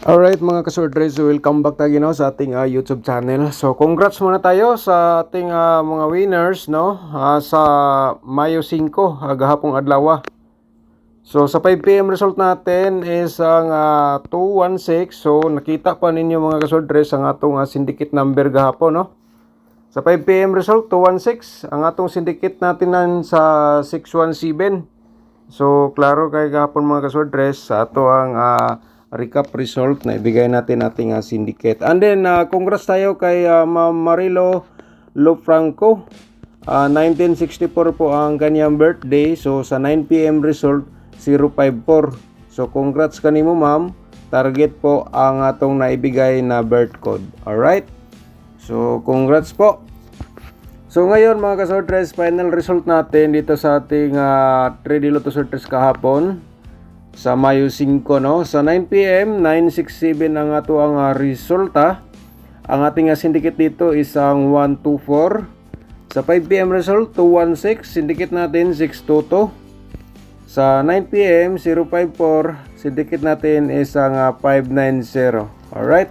Alright mga ka-swordress, welcome back tayo sa ating YouTube channel. So congrats muna tayo sa ating mga winners sa Mayo 5, gahapong adlaw. So sa 5 PM result natin is ang 216. So nakita pa ninyo mga ka-swordress ang atong syndicate number gahapon, no? Sa 5 PM result 216, ang atong syndicate natin sa 617. So klaro kay gahapon mga ka-swordress sa ato ang recap result na ibigay natin ating syndicate. And then congrats tayo kay Ma'am Marilo Lofranco. 1964 po ang kanyang birthday. So sa 9 PM result 054. So congrats kanimo ma'am. Target po ang atong naibigay na birth code. Alright? So congrats po. So ngayon mga ka-swordress, final result natin dito sa ating 3D Lotto Sorters kahapon sa Mayo 5, no? Sa 9 PM 967 ang ato ang resulta. Ang ating syndicate dito is ang 124. Sa 5 PM result 216, syndicate natin 622. Sa 9 PM 054, syndicate natin is ang 590. Alright?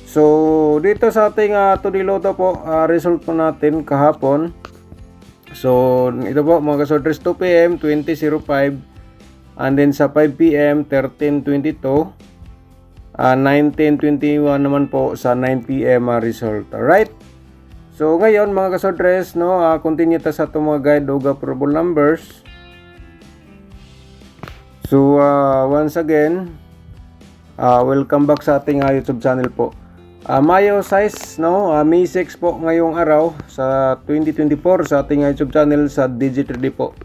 So dito sa ating 2D Lotto po, result po natin kahapon. So ito po mga ka-sorters, 2 PM 2005. And then sa 5 PM 1322, 1921 naman po sa 9 PM result. Alright? So ngayon mga ka-sorters, continue ta sa itong mga guide o approval numbers. So once again, welcome back sa ating YouTube channel po. Mayo size, May 6 po ngayong araw sa 2024 sa ating YouTube channel sa Digi3D po.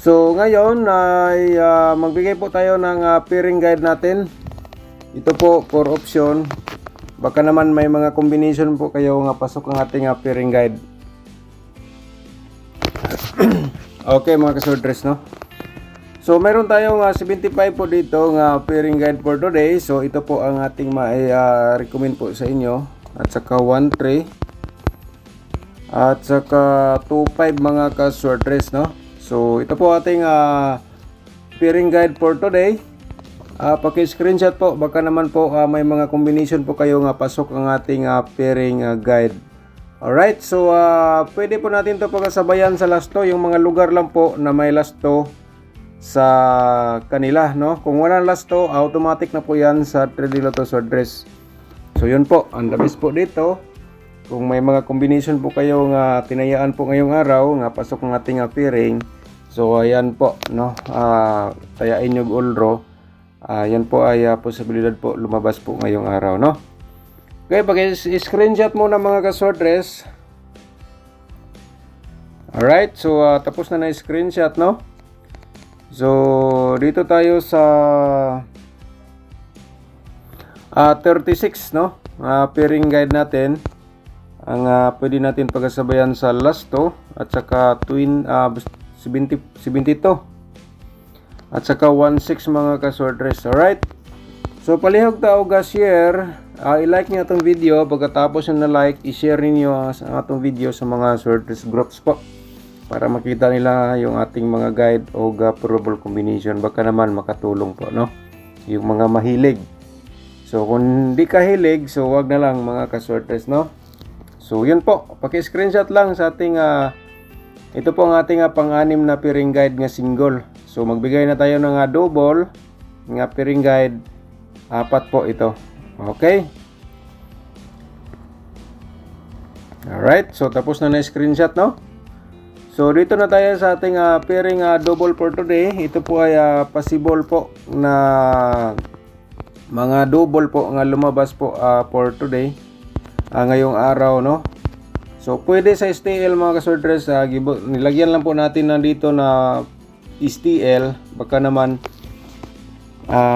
So ngayon ay magbigay po tayo ng pairing guide natin. Ito po for option. Baka naman may mga combination po kayo nga pasok ang ating pairing guide. Okay mga ka-swordress, no? So meron tayong 75 po dito nga pairing guide for today. So ito po ang ating recommend po sa inyo. At saka 1-3 at saka 2-5 mga ka-swordress, no? So ito po ating pairing guide for today. Paki-screenshot po, baka naman po may mga combination po kayo nga pasok ang ating pairing guide. Alright, so pwede po natin to pagkasabayan sa lasto, yung mga lugar lang po na may lasto sa kanila, no? Kung wala lasto, automatic na po yan sa 3D Lotto Sorters. So yun po, ang labis po dito. Kung may mga combination po kayo nga tinayaan po ngayong araw nga pasok ng ating pairing, so ayan po, no? Tayain nyo all row. Yan po ay posibilidad po lumabas po ngayong araw, no? Okay, pag-screenshot muna mga ka-sorters. Alright, so tapos na screenshot, no? So dito tayo sa 36, no? Pairing guide natin. Ang pwede natin pagkasabayan sa lasto at saka 72 at saka 16 mga ka-sorters. Alright, so palihog ta og share, i-like niyo itong video. Pagkatapos yung na-like, i-share niyo ang atong video sa mga sorters groups po para makita nila yung ating mga guide o probable combination. Baka naman makatulong po, no? Yung mga mahilig. So kung hindi ka hilig, so wag na lang mga ka-sorters, no? So yun po, paki-screenshot lang sa ating ito po ang ating pang-anim na pairing guide nga single. So magbigay na tayo ng double nga pairing guide, 4 po ito. Okay? Alright, so tapos na screenshot, no? So dito na tayo sa ating pairing double for today. Ito po ay possible po na mga double po nga lumabas po for today. Ngayong araw, no? So pwede sa STL mga ka-sorters, nilagyan lang po natin nandito na STL. Baka naman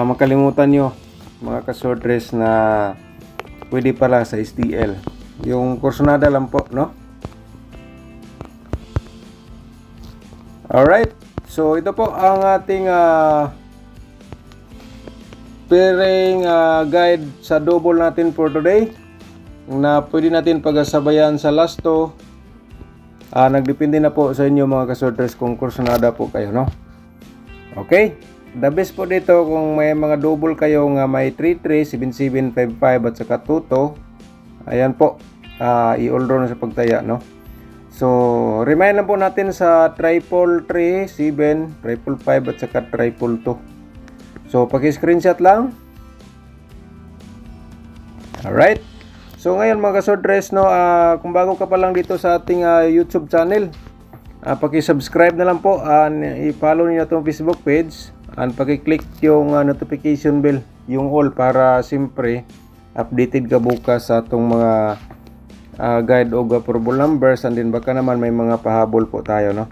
makalimutan nyo mga ka-sorters na pwede pala sa STL. Yung kursonada lang po, no? Alright, so ito po ang ating pairing guide sa double natin for today, na pwede natin pagsabayan sa lasto. Nagdepende na po sa inyo mga ka-sorters kung kursonada po kayo, no? Okay? the best po dito kung may mga double kayo nga may 33, 7755 at saka 22. Ayan po, i-all row na sa pagtaya, no? So, remind lang po natin sa 333, 7, 555 at saka 222. So, paki-screenshot lang. Alright. So, ngayon mga kasordres, no, kung bago ka pa lang dito sa ating YouTube channel, paki-subscribe na lang po, i-follow niyo itong Facebook page, and paki-click yung notification bell, yung all, para siyempre updated ka bukas sa itong mga guide o approval numbers, and din baka naman may mga pahabol po tayo, no?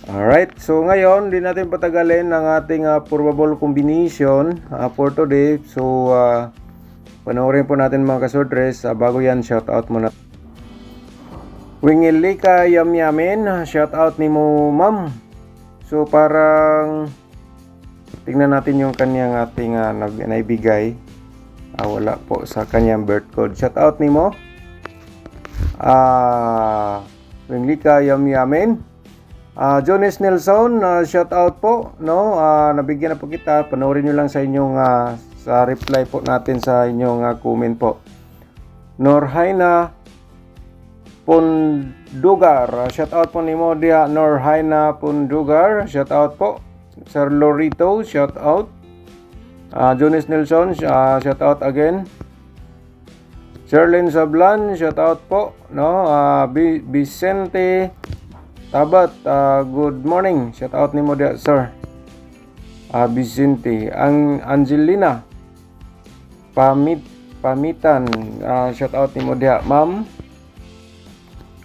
Alright, so ngayon, di natin patagalin ang ating probable combination for today. So, panoorin po natin mga kasordres. Bago yan, shout out muna. Wingilika Yamyamin, shout out ni mo ma'am. So, parang tingnan natin yung kanyang ating naibigay. Wala po sa kanyang birth code. Shout out ni mo. Wingilika Yamyamin. Jonas Nelson, shout out po, no? Nabigyan na po kita. Panoorin niyo lang sa inyong sa reply po natin sa inyong comment po. Norhaina Pundugar, shout out po ni mo dia. Norhaina Pundugar, shout out po. Sir Lorito, shout out. Jonas Nelson, shout out again. Sherlyn Sablan, shout out po, no? Vicente Tabat, good morning. Shout out ni mo dia, sir. Vicente, Angelina Pamitan, shout out ni mo dia, ma'am.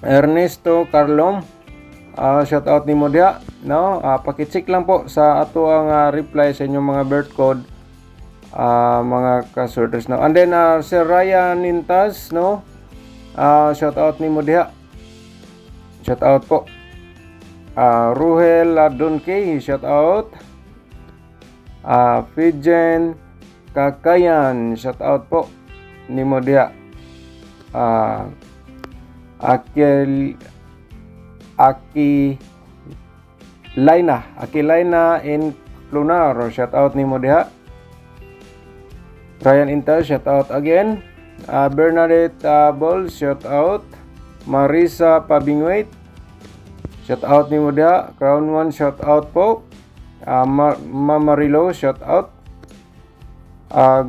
Ernesto Carlom, shout out ni mo dia, no? Paki-check lang po sa ato ang reply sa inyong mga birth code, mga kasorders, no? And then Sir Ryan Nintas, no? Shout out ni mo dia. Shout out po. Ruhel Donkey, shout out. Fijen Kakayan, shout out po ni mo dia. Akilaina in Lunar, shout out ni mo dia. Ryan Inter, shout out again. Bernadette Ball, shout out. Marisa Pabingwait, shout out ni mo dia. Crown One, shout out po. Mamarilo, shout out.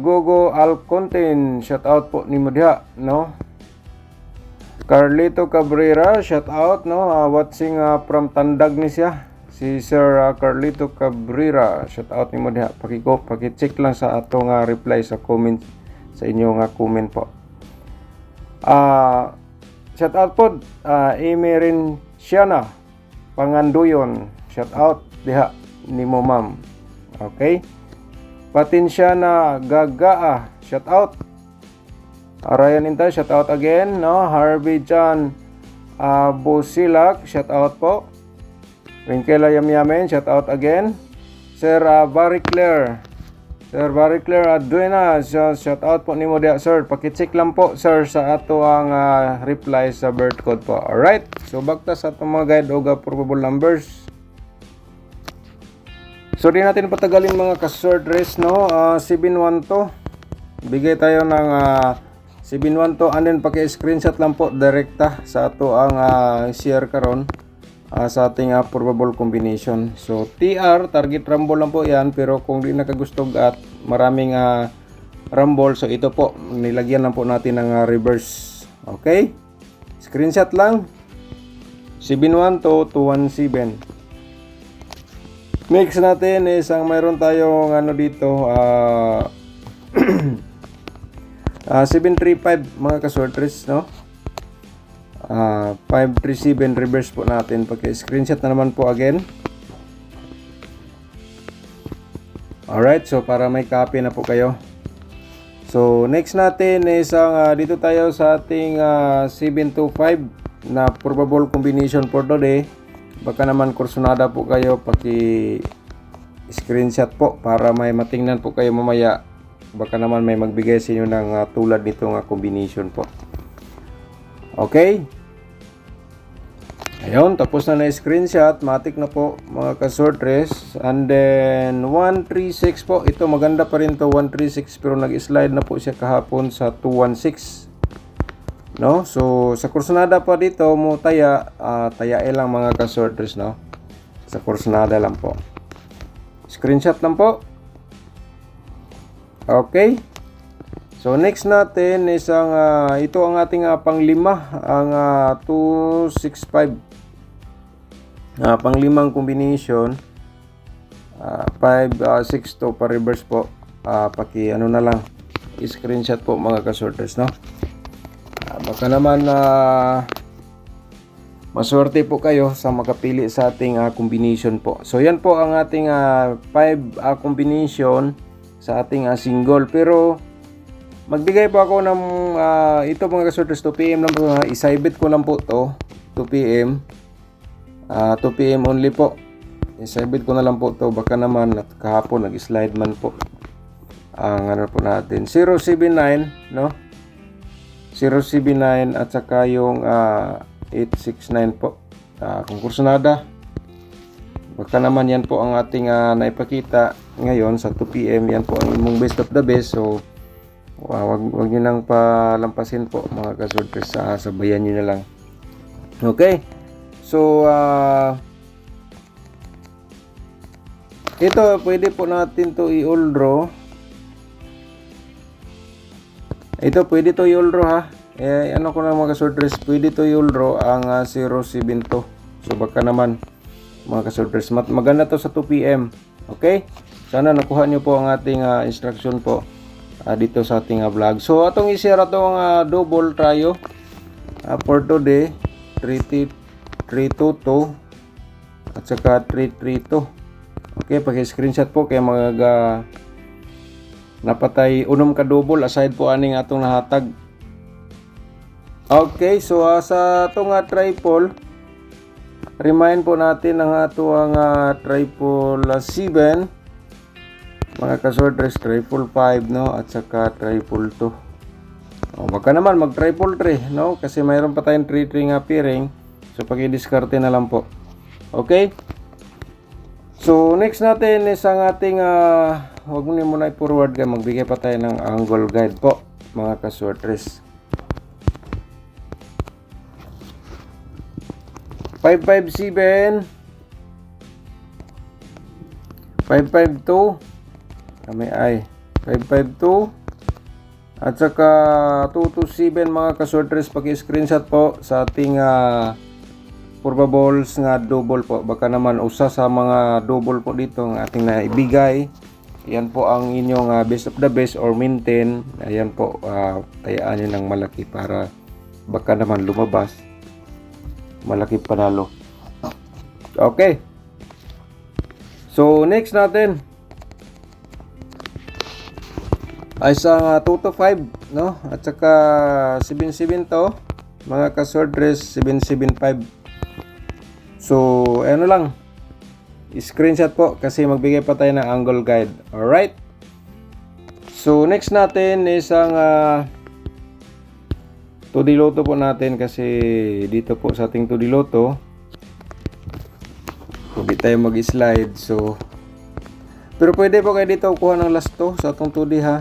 Gogo Alconten, shout out po ni mo dia, no? Carlito Cabrera, shout out, no? Watching from Tandag ni siya. Si Sir Carlito Cabrera, shout out ni mo dia. Paki-check lang sa atong reply sa comment sa inyong comment po. Shout out po Emerin Siana Panganduyon, shout out diha ni mo ma'am. Okay? Patinsyana Gagaa, shout out. Ryan Inta, shout out again, no? Harvey John Busilak, shout out po. Winkela Yamyamen, shout out again. Sir Barry Claire Aduena, shout out po ni mo dia, sir. Paki-check lang po, sir, sa ato ang reply sa birth code po. Alright, so bakta sa ato mga guide o probable numbers. So di natin patagalin mga kasordres, no? 712. Bigay tayo ng 712, and then paki-screenshot lang po direkta sa ato ang share karon sa ating probable combination. So TR, target rumble lang po yan, pero kung di nakagustog at maraming rumble, so ito po, nilagyan lang po natin ng reverse. Okay? Screenshot lang. 712-217. Next natin is mayroon tayong dito 735 mga kasortres, no? 537 reverse po natin. Paki-screenshot na naman po again. Alright, so para may copy na po kayo. So next natin is dito tayo sa ating 725 na probable combination for today. Baka naman kursunada po kayo, paki-screenshot po para may matingnan po kayo mamaya. Baka naman may magbigay sa inyo ng tulad nitong combination po. Okay? Ayun, tapos na na-screenshot, matik na po mga ka-sortress. And then 136 po, ito maganda pa rin to, 136, pero nag-slide na po siya kahapon sa 216. No? So sa kursunada pa dito mo tayae lang mga ka-sortress, no? Sa kursunada lang po. Screenshot lang po. Okay. So next natin is ito ang ating panglima, ang 265. Panglimang combination, 5, 6 to pa reverse po. Paki ano na lang, i-screenshot po mga ka-sorters, no? Baka naman maswerte po kayo sa makapili sa ating combination po. So yan po ang ating 5 combination sa ating single. Pero magbigay po ako ng ito mga ka-sorters, 2 PM lang po. Isibit ko lang po to 2 PM. 2 PM only po. Isibit ko na lang po to, baka naman at kahapon nag-slide man po ang ano po natin 079, no? 079 at saka yung 869 po. Kung kursunada, baka naman yan po ang ating naipakita ngayon sa 2 PM. Yan po ang imong best of the best. So wag nyo nang palampasin po mga ka-sorters, sabayan nyo na lang. Okay. So, ito, pwede po natin to i-all draw. Ito, pwede to i-all draw, ha. Ano ko na mga ka-sorters, pwede to i-all draw ang 072. So, baka naman, mga ka-sorters, maganda to sa 2 PM. Okay? Sana nakuha nyo po ang ating instruction po dito sa ating vlog. So, atong isira itong double tayo for today, 322 at saka 332. Okay, paki-screenshot po kay mga napatay unom ka double aside po aning atong nahatag. Okay, so sa atong triple, remind po natin ang ato ang triple 7 mga ka-sorters, triple 5, no, at saka triple 2. Baka naman mag triple 3, no, kasi mayroon pa tayong 3 pairing. So, pag-i-discarte na lang po. Okay? So, next natin is ang ating, wag mo muna i-forward ka, magbigay pa tayo ng angle guide po, mga ka-sorters. 557, 552, kami ay 552, at saka 227 mga ka-sorters, paki-screenshot po sa ating probables nga double po. Baka naman usa sa mga double po dito ng ating naibigay. Yan po ang inyong best of the best or maintain. Ayan po, tayaan nyo ng malaki para baka naman lumabas malaki panalo. Okay. So next natin ay sa 2 to 5, no? At saka 77 to mga ka-sorters, 775. So, ano lang, screenshot po kasi magbigay pa tayo ng angle guide. Alright? So, next natin is ang 2D Lotto po natin kasi dito po sa ating 2D Lotto, hindi tayo mag-slide. So, pero pwede po kayo dito kuha ng last to sa atong 2D, ha.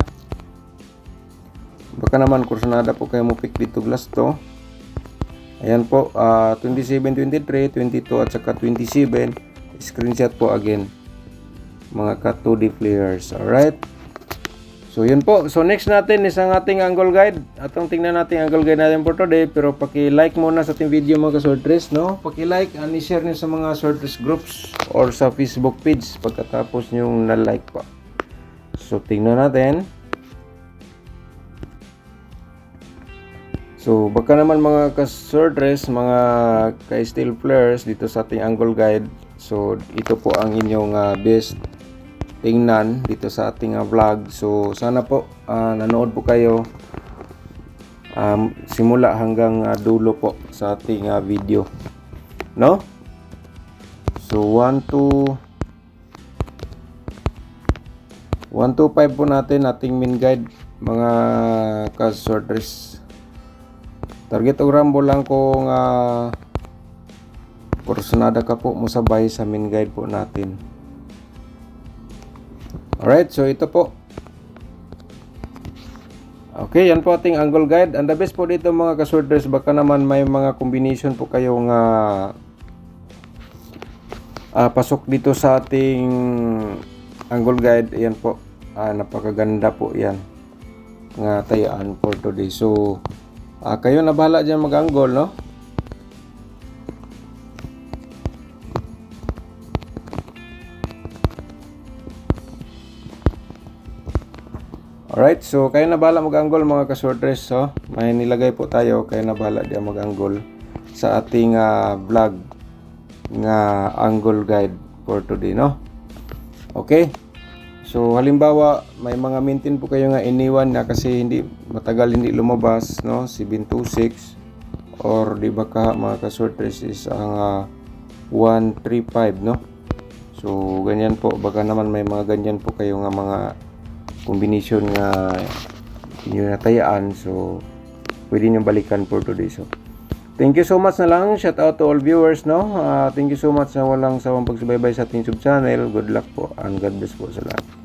Baka naman kursunada po kayo mo pick dito last to. Ayan po, 27, 23, 22 at saka 27. Screenshot po again mga ka-2D players. Alright. So yun po. So next natin is ang ating angle guide. Atong tingnan natin angle guide natin for today. Pero paki-like muna sa ating video mga ka-sortress, no? Paki-like and i-share nyo sa mga sortress groups or sa Facebook page pagkatapos nyo na-like po. So tingnan natin. So, baka naman mga ka-sortress, mga ka-steel players dito sa ating angle guide. So, ito po ang inyong best tingnan dito sa ating vlog. So, sana po nanood po kayo simula hanggang dulo po sa ating video. No? So, 1 to 5 po natin ating main guide mga ka-sortress. Target og rambo lang kung Kursunada ka po musabay sa main guide po natin. Alright, so ito po. Okay, yan po ating angle guide. And the best po dito mga ka-sworders, baka naman may mga combination po kayong pasok dito sa ating angle guide. Ayan po, napakaganda po yan nga tayaan for today. So kayo na bahala dyan mag-angle, no? Alright, so kayo na bahala mag-angle mga ka-sworders. So may nilagay po tayo, kayo na bahala dyan mag-angle sa ating vlog nga angle guide for today, no? Okay. So halimbawa may mga maintain po kayo nga iniwan na kasi hindi matagal hindi lumabas, no? 726 or di ba ka mga ka-sworders is ang 135, no? So ganyan po, baka naman may mga ganyan po kayo nga mga combination nga inyo natayaan. So pwede nyo balikan for today. So thank you so much na lang. Shout out to all viewers, no? Thank you so much na walang sawang pagsubaybay sa ating YouTube channel. Good luck po and God bless po sa lahat.